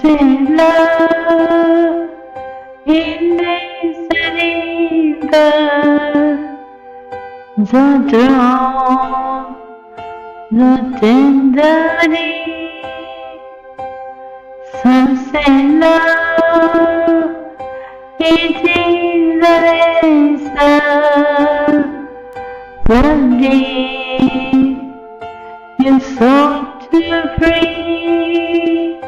in love in the dawn, the tenderly, sunset love, it is the answer, the day you sought to free,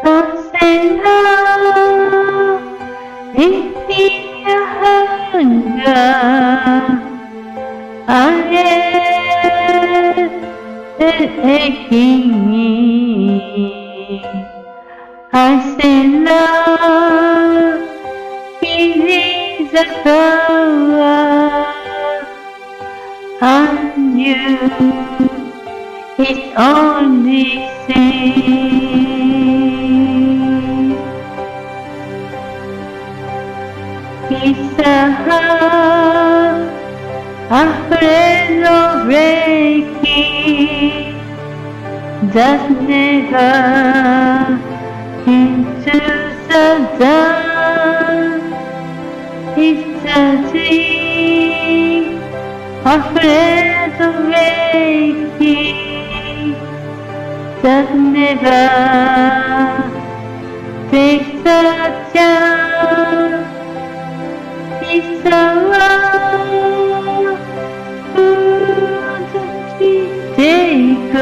sunset love, it is your hunger. I am aching. I say love, it is a power, and you, it's only sin. It's a heart afraid of breaking, that never into the dark. It's a dream afraid of breaking, that never takes a chance. It's a love who take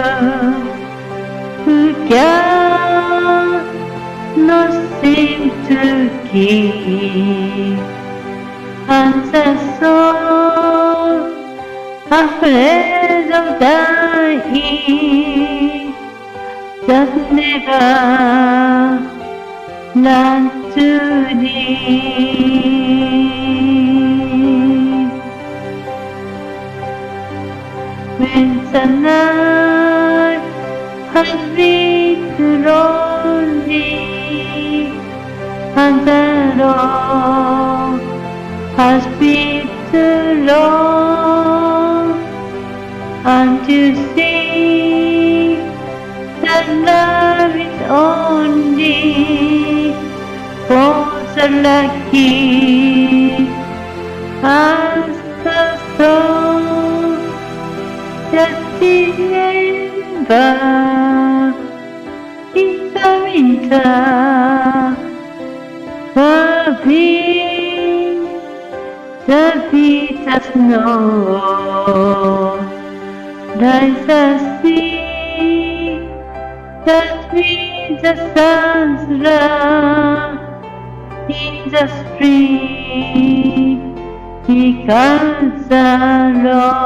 who cannot seem to keep, and the soul afraid of dying, that never learn to live. When the night has been too lonely, and the road has been too long, and you see that love is only for the lucky, and the soul just remember it's the winter, the bitter snow, lies the sea, that with the sun's love in the spring, he comes along.